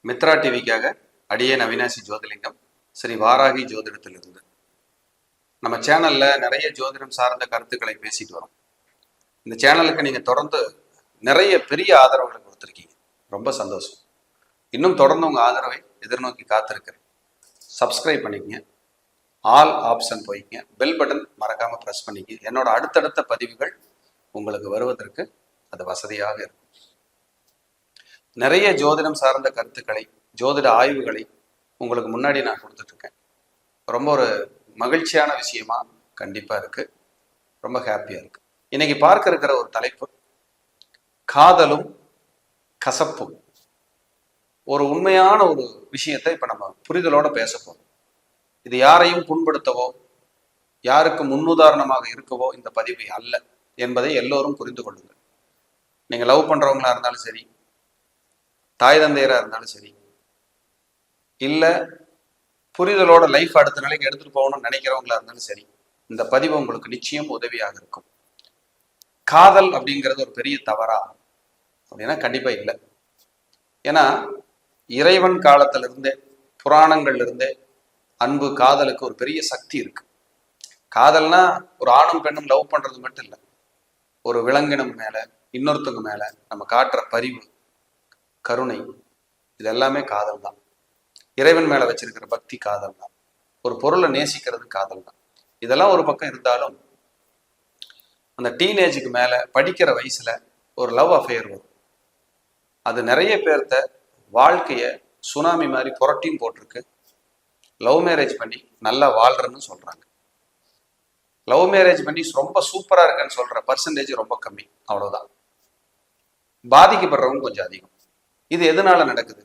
மித்ரா டிவிக்காக அடியேன் அவினாசி ஜோதிலிங்கம், ஸ்ரீ வாராகி ஜோதிடத்திலிருந்து. நம்ம சேனல்ல நிறைய ஜோதிடம் சார்ந்த கருத்துக்களை பேசிட்டு வரோம். இந்த சேனலுக்கு நீங்க தொடர்ந்து நிறைய பெரிய ஆதரவுகளை கொடுத்துருக்கீங்க, ரொம்ப சந்தோஷம். இன்னும் தொடர்ந்து உங்க ஆதரவை எதிர்நோக்கி காத்திருக்கிறேன். சப்ஸ்கிரைப் பண்ணிக்கங்க, ஆல் ஆப்ஷன் போய்ங்க, பெல் பட்டன் மறக்காம ப்ரெஸ் பண்ணிக்க. என்னோட அடுத்தடுத்த பதிவுகள் உங்களுக்கு வருவதற்கு அது வசதியாக இருக்கும். நிறைய ஜோதிடம் சார்ந்த கருத்துக்களை, ஜோதிட ஆய்வுகளை உங்களுக்கு முன்னாடி நான் கொடுத்துட்டு இருக்கேன். ரொம்ப ஒரு மகிழ்ச்சியான விஷயமா கண்டிப்பா இருக்கு, ரொம்ப ஹாப்பியா இருக்கு. இன்னைக்கு பார்க்க இருக்கிற ஒரு தலைப்பு காதலும் கசப்பும். ஒரு உண்மையான ஒரு விஷயத்தை இப்ப நம்ம புரிதலோட பேச போறோம். இது யாரையும் புண்படுத்தவோ யாருக்கு முன்னுதாரணமாக இருக்கவோ இந்த பதிவு அல்ல என்பதை எல்லோரும் புரிந்து கொள்ளுங்கள். நீங்க லவ் பண்றவங்களா இருந்தாலும் சரி, தாய் தந்தையரா இருந்தாலும் சரி, இல்ல புரிதலோட லைஃப் அடுத்த நிலைக்கு எடுத்துட்டு போகணும்னு நினைக்கிறவங்களா இருந்தாலும் சரி, இந்த பதிவு உங்களுக்கு நிச்சயம் உதவியாக இருக்கும். காதல் அப்படிங்கிறது ஒரு பெரிய தவறா அப்படின்னா கண்டிப்பா இல்லை. ஏன்னா இறைவன் காலத்துல இருந்தே, புராணங்கள்ல இருந்தே அன்பு காதலுக்கு ஒரு பெரிய சக்தி இருக்கு. காதல்னா ஒரு ஆணும் பெண்ணும் லவ் பண்றது மட்டும் இல்லை, ஒரு விலங்கினம் மேல, இன்னொருத்தவங்க மேல நம்ம காட்டுற பரிவு, கருணை, இது எல்லாமே காதல் தான். இறைவன் மேல வச்சிருக்கிற பக்தி காதல் தான். ஒரு பொருளை நேசிக்கிறது காதல் தான். இதெல்லாம் ஒரு பக்கம் இருந்தாலும் அந்த டீனேஜுக்கு மேல படிக்கிற வயசுல ஒரு லவ் அஃபேர் வரும். அது நிறைய பேர்த்த வாழ்க்கைய சுனாமி மாதிரி புரட்டியும் போட்டிருக்கு. லவ் மேரேஜ் பண்ணி நல்லா வாழ்றன்னு சொல்றாங்க. லவ் மேரேஜ் பண்ணி ரொம்ப சூப்பரா இருக்குன்னு சொல்ற பர்சன்டேஜ் ரொம்ப கம்மி, அவ்வளவுதான். பாதிக்கப்படுறவங்க கொஞ்சம் அதிகம். இது எதனால நடக்குது?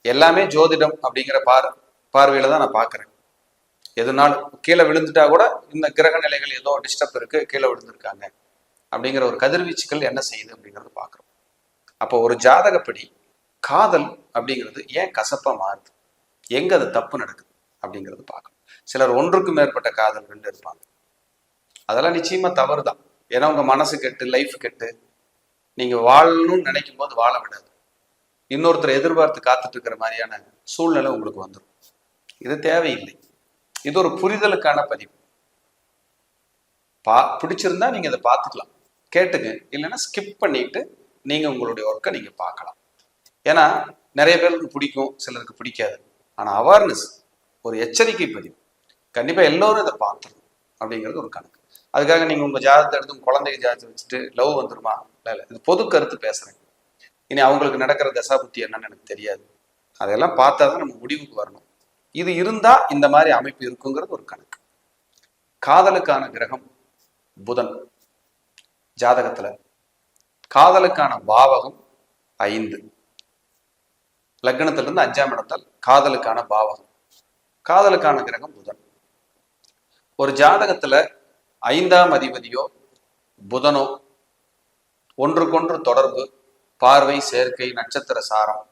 எல்லாமே ஜோதிடம் அப்படிங்கிற பார்வையில தான் நான் பாக்குறேன். எதுனாலும் கீழே விழுந்துட்டா கூட இந்த கிரக நிலைகள் ஏதோ டிஸ்டர்ப் இருக்கு, கீழே விழுந்திருக்காங்க அப்படிங்கிற ஒரு கதிர்வீச்சுக்கள் என்ன செய்யுது அப்படிங்கிறது பாக்குறோம். அப்போ ஒரு ஜாதகப்படி காதல் அப்படிங்கிறது ஏன் கசப்பா மாறுது, எங்க அது தப்பு நடக்குது அப்படிங்கிறது பார்க்கணும். சிலர் ஒன்றுக்கு மேற்பட்ட காதல்கள் இருப்பாங்க, அதெல்லாம் நிச்சயமா தவறு தான். ஏன்னா உங்க மனசு கெட்டு, லைஃப் கெட்டு, நீங்க வாழணும்னு நினைக்கும் போது வாழ விடாது. இன்னொருத்தர் எதிர்பார்த்து காத்துட்டு இருக்கிற மாதிரியான சூழ்நிலை உங்களுக்கு வந்துடும். இது தேவையில்லை. இது ஒரு புரிதலுக்கான பதிவு. பிடிச்சிருந்தா நீங்க இதை பார்த்துக்கலாம், கேட்டுங்க. இல்லைன்னா ஸ்கிப் பண்ணிட்டு நீங்க உங்களுடைய ஒர்க்கை நீங்க பார்க்கலாம். ஏன்னா நிறைய பேருக்கு பிடிக்கும், சிலருக்கு பிடிக்காது. ஆனா அவேர்னஸ், ஒரு எச்சரிக்கை பதிவு. கண்டிப்பா எல்லோரும் இதை பார்த்துருணும் அப்படிங்கிறது ஒரு கணக்கு. அதுக்காக நீங்க உங்க ஜாதகத்தை எடுத்து குழந்தைங்க ஜாதகத்தை வச்சுட்டு லவ் வந்துருமா? இல்லை, இது பொது கருத்து பேசுறேன். இனி அவங்களுக்கு நடக்கிற தசாபுத்தி என்னன்னு எனக்கு தெரியாது. அதெல்லாம் பார்த்தா தான் நம்ம முடிவுக்கு வரணும். இது இருந்தா இந்த மாதிரி அமைப்பு இருக்குங்கிறது ஒரு கணக்கு. காதலுக்கான கிரகம் புதன். ஜாதகத்துல காதலுக்கான பாவகம் 5. லக்னத்திலிருந்து 5ஆம் இடத்தால் காதலுக்கான பாவகம், காதலுக்கான கிரகம் புதன். ஒரு ஜாதகத்துல 5ஆம் அதிபதியோ புதனோ ஒன்றுக்கொன்று தொடர்பு, பார்வை, சேர்க்கை, நட்சத்திர சாரம்,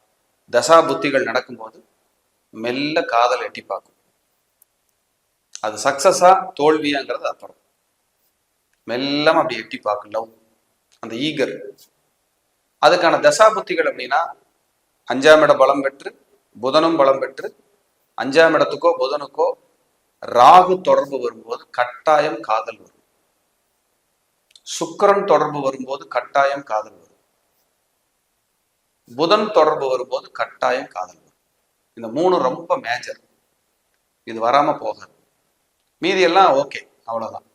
தசா புத்திகள் நடக்கும்போது மெல்ல காதல் எட்டி பார்க்கும். அது சக்சஸா தோல்வியாங்கிறது அப்புறம். மெல்லம் அப்படி எட்டி பார்க்கும் லவ், அந்த ஈகர். அதுக்கான தசா புத்திகள் அப்படின்னா 5ஆம் இட பலம் பெற்று, புதனும் பலம் பெற்று, 5ஆம் இடத்துக்கோ புதனுக்கோ ராகு தொடர்பு வரும்போது கட்டாயம் காதல் வரும். சுக்கிரன் தொடர்பு வரும்போது கட்டாயம் காதல் வரும். புதன் தொடர்பு வரும்போது கட்டாயம் காதல் வரும். இந்த 3 ரொம்ப மேஜர். இது வராம போகாது. மீதி எல்லாம் ஓகே, அவ்வளவுதான்.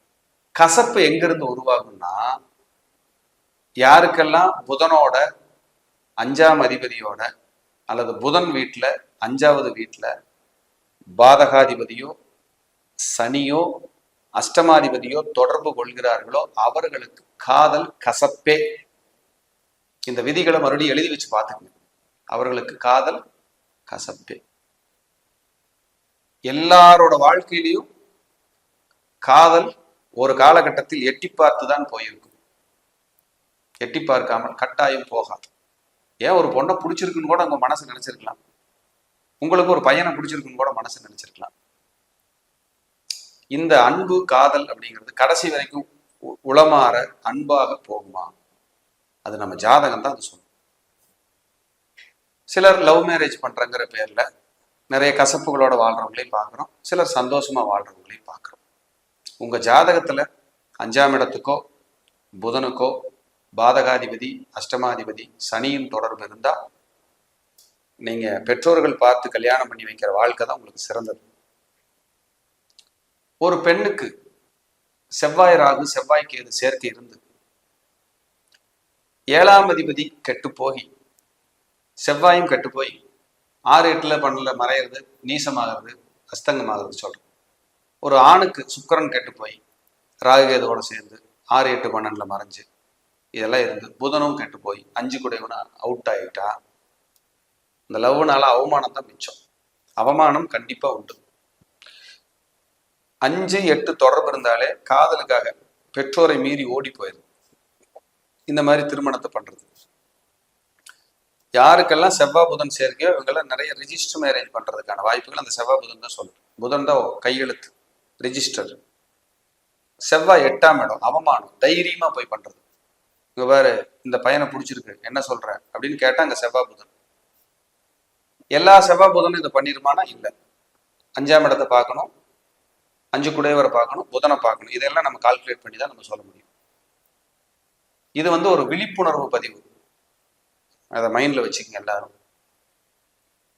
கசப்பு எங்கிருந்து உருவாகும்னா, யாருக்கெல்லாம் புதனோட 5ஆம் அதிபதியோட அல்லது புதன் வீட்டுல 5ஆவது வீட்டுல பாதகாதிபதியோ சனியோ அஷ்டமாதிபதியோ தொடர்பு கொள்கிறார்களோ அவர்களுக்கு காதல் கசப்பே. இந்த விதிகளை மறுபடியும் எழுதி வச்சு பார்த்துக்கங்க. அவர்களுக்கு காதல் கசப்பே. எல்லாரோட வாழ்க்கையிலையும் காதல் ஒரு காலகட்டத்தில் எட்டி பார்த்துதான் போயிருக்கும். எட்டி பார்க்காமல் கட்டாயம் போகாது. ஏன் ஒரு பொண்ணை பிடிச்சிருக்குன்னு கூட உங்க மனசு நினைச்சிருக்கலாம். உங்களுக்கு ஒரு பையனை பிடிச்சிருக்குன்னு கூட மனசு நினைச்சிருக்கலாம். இந்த அன்பு காதல் அப்படிங்கிறது கடைசி வரைக்கும் உளமாற அன்பாக போகுமா? அது நம்ம ஜாதகம் தான் அது சொல்லும். சிலர் லவ் மேரேஜ் பண்றங்கிற பேர்ல நிறைய கசப்புகளோட வாழ்றவங்களையும் பார்க்குறோம், சிலர் சந்தோஷமா வாழ்றவங்களையும் பார்க்குறோம். உங்க ஜாதகத்துல 5ஆம் இடத்துக்கோ புதனுக்கோ பாதகாதிபதி அஷ்டமாதிபதி சனியின் தொடர்பு இருந்தா நீங்க பெற்றோர்கள் பார்த்து கல்யாணம் பண்ணி வைக்கிற வாழ்க்கை தான் உங்களுக்கு சிறந்தது. ஒரு பெண்ணுக்கு செவ்வாய் ராகு செவ்வாய்க்கு எது சேர்க்கை இருந்து 7ஆம் அதிபதி கெட்டு போய் செவ்வாயும் கெட்டு போய் 6-8 பண்ணல மறையிறது, நீசமாகிறது, அஸ்தங்கமாகிறது சொல்றோம். ஒரு ஆணுக்கு சுக்கிரன் கெட்டு போய் ராகுகேதுவோட சேர்ந்து 6-8-12 மறைஞ்சு இதெல்லாம் இருந்து புதனும் கெட்டு போய் 5 கூடையவனா அவுட் ஆகிட்டா இந்த லவ்னால அவமானம் தான் மிச்சம். அவமானம் கண்டிப்பா உண்டு. 5-8 தொடர்பு இருந்தாலே காதலுக்காக பெற்றோரை மீறி ஓடி போயிருது. இந்த மாதிரி திருமணத்தை பண்றது. யாருக்கெல்லாம் செவ்வாய் புதன் சேர்க்கையோ இவங்கெல்லாம் நிறைய ரிஜிஸ்டர் மேரேஜ் பண்றதுக்கான வாய்ப்புகள் அந்த செவ்வாய் புதன் தான் சொல்றேன். புதன் தான் கையெழுத்து ரிஜிஸ்டர். செவ்வாய் 8ஆம் இடம் அவமானம், தைரியமா போய் பண்றது. இங்க வேறு இந்த பையனை பிடிச்சிருக்கு என்ன சொல்ற அப்படின்னு கேட்டா அங்க செவ்வாய் புதன். எல்லா செவ்வாய் புதனும் இதை பண்ணிருமானா இல்லை. 5ஆம் இடத்தை பார்க்கணும், 5 குடையவரை பார்க்கணும், புதனை பார்க்கணும். இதெல்லாம் நம்ம கால்குலேட் பண்ணி தான் நம்ம சொல்ல முடியும். இது ஒரு விழிப்புணர்வு பதிவு. அதை மைண்ட்ல வச்சுக்கங்க எல்லாரும்.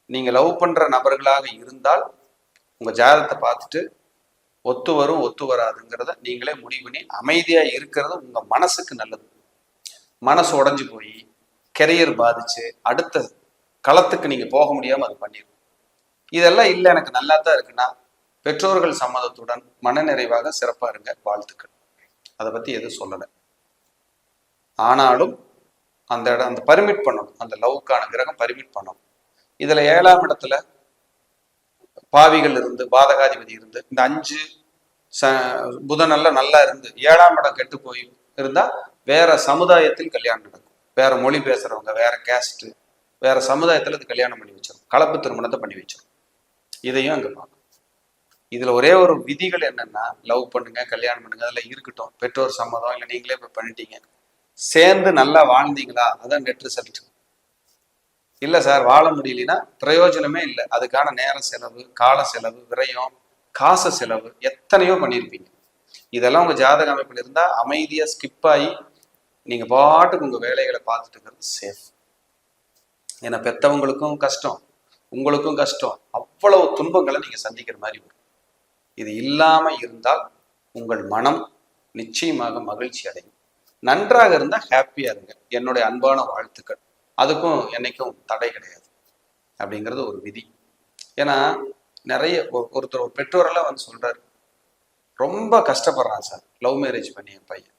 நீங்க லவ் பண்ற நபர்களாக இருந்தால் உங்க ஜாதகத்தை பார்த்துட்டு ஒத்து வரும் ஒத்து வராதுங்கிறத நீங்களே முடிவு பண்ணி அமைதியா இருக்கிறது உங்க மனசுக்கு நல்லது. மனசு உடைஞ்சு போய் கெரியர் பாதிச்சு அடுத்த களத்துக்கு நீங்க போக முடியாம அது பண்ணிடும். இதெல்லாம் இல்லை எனக்கு நல்லா தான் இருக்குன்னா பெற்றோர்கள் சம்மதத்துடன் மனநிறைவாக சிறப்பா இருங்க, வாழ்த்துக்கள். அதை பத்தி எதுவும் சொல்லலை. ஆனாலும் அந்த பர்மிட் பண்ணணும், அந்த லவ்க்கான கிரகம் பர்மிட் பண்ணணும். இதுல 7ஆம் இடத்துல பாவிகள் இருந்து பாதகாதிபதி இருந்து இந்த 5 புதனெல்லாம் நல்லா இருந்து 7ஆம் இடம் கெட்டு போய் இருந்தா வேற சமுதாயத்தில் கல்யாணம் நடக்கும். வேற மொழி பேசுறவங்க, வேற கேஸ்ட், வேற சமுதாயத்துல இது கல்யாணம் பண்ணி வச்சிடும், கலப்பு திருமணத்தை பண்ணி வச்சிடும். இதையும் அங்க பார்க்கணும். இதுல ஒரே ஒரு விதிகள் என்னன்னா, லவ் பண்ணுங்க கல்யாணம் பண்ணுங்க அதெல்லாம் இருக்கட்டும், பெற்றோர் சம்மதம் இல்லை நீங்களே போய் பண்ணிட்டீங்க, சேர்ந்து நல்லா வாழ்ந்தீங்களா அதான் நெட் ரிசல்ட். இல்லை சார் வாழ முடியலன்னா பிரயோஜனமே இல்லை. அதுக்கான நேர செலவு, கால செலவு, விரயம், காச செலவு எத்தனையோ பண்ணியிருப்பீங்க. இதெல்லாம் உங்க ஜாதக அமைப்பில் இருந்தா அமைதியா ஸ்கிப் ஆகி நீங்க பாட்டுக்கு உங்க வேலைகளை பார்த்துட்டு இருக்கிறது சேஃப். ஏன்னா பெத்தவங்களுக்கும் கஷ்டம், உங்களுக்கும் கஷ்டம், அவ்வளவு துன்பங்களை நீங்க சந்திக்கிற மாதிரி வரும். இது இல்லாம இருந்தால் உங்கள் மனம் நிச்சயமாக மகிழ்ச்சி அடையும். நன்றாக இருந்தா ஹாப்பியா இருங்க. என்னுடைய அன்பான வாழ்த்துக்கள். அதுக்கும் என்னைக்கும் தடை கிடையாது அப்படிங்கிறது ஒரு விதி. ஏன்னா நிறைய ஒருத்தர் ஒரு பெற்றோரெல்லாம் சொல்றாரு, ரொம்ப கஷ்டப்படுறான் சார் லவ் மேரேஜ் பண்ணி என் பையன்,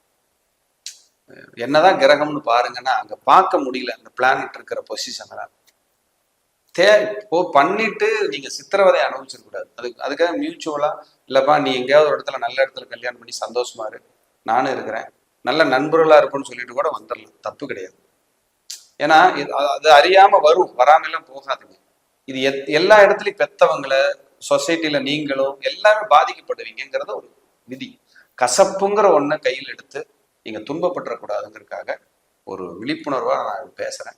என்னதான் கிரகம்னு பாருங்கன்னா அங்க பார்க்க முடியல அந்த பிளானட் இருக்கிற பொசிஷன்ல. பண்ணிட்டு நீங்க சித்திரவதை அனுபவிச்சிடக்கூடாது. அதுக்காக மியூச்சுவலா இல்லப்பா நீ எங்கேயாவது ஒரு இடத்துல நல்ல இடத்துல கல்யாணம் பண்ணி சந்தோஷமா இரு, நானும் இருக்கிறேன், நல்ல நண்பர்களா இருப்போம்னு சொல்லிட்டு கூட வந்துடலாம், தப்பு கிடையாது. ஏன்னா அது அறியாம வரும், வராமலாம் போகாதுங்க. இது எல்லா இடத்துலயும் பெத்தவங்களை, சொசைட்டில நீங்களும் எல்லாமே பாதிக்கப்படுவீங்கிறத ஒரு விதி. கசப்புங்கிற ஒன்றை கையில் எடுத்து நீங்க துன்பப்பட்டுறக்கூடாதுங்கிறதுக்காக ஒரு விழிப்புணர்வா நான் பேசுறேன்.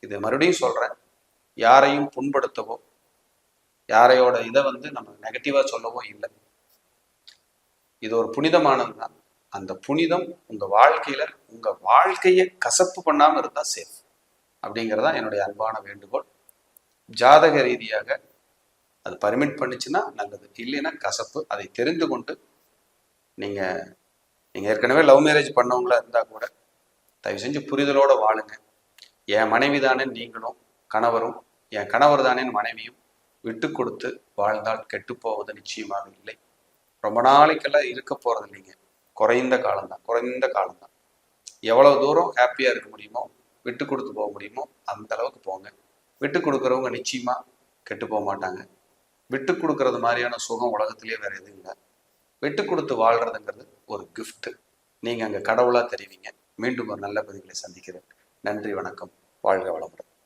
இது மறுபடியும் சொல்றேன், யாரையும் புண்படுத்தவோ யாரையோட இதை நம்ம நெகட்டிவா சொல்லவோ இல்லை. இது ஒரு புனிதமானதுதான். அந்த புனிதம் உங்க வாழ்க்கையில உங்க வாழ்க்கையை கசப்பு பண்ணாம இருந்தா சேஃப் அப்படிங்கிறதா என்னுடைய அன்பான வேண்டுகோள். ஜாதக ரீதியாக அது பர்மிட் பண்ணுச்சுன்னா நல்லது, இல்லைன்னா கசப்பு. அதை தெரிந்து கொண்டு நீங்க ஏற்கனவே லவ் மேரேஜ் பண்ணவங்களா இருந்தா கூட தயவு செஞ்சு புரிதலோட வாழுங்க. என் மனைவி தானே நீங்களும் கணவரும், என் கணவர் தானே மனைவியும் விட்டு கொடுத்து வாழ்ந்தால் கெட்டு போவது நிச்சயமாக இல்லை. ரொம்ப நாளைக்கெல்லாம் இருக்க போறது இல்லைங்க, குறைந்த காலம்தான். எவ்வளவு தூரம் ஹாப்பியா இருக்க முடியுமோ, விட்டு கொடுத்து போக முடியுமோ அந்த அளவுக்கு போங்க. விட்டு கொடுக்குறவங்க நிச்சயமா கெட்டு போக மாட்டாங்க. விட்டு கொடுக்கறது மாதிரியான சுகம் உலகத்திலேயே வேற எதுவும் இல்லை. விட்டு கொடுத்து வாழ்றதுங்கிறது ஒரு கிஃப்ட். நீங்க அங்க கடவுளா தெரிவிங்க. மீண்டும் ஒரு நல்ல பதிவுகளை சந்திக்கிறேன். நன்றி, வணக்கம், வாழ்க வளமுடன்.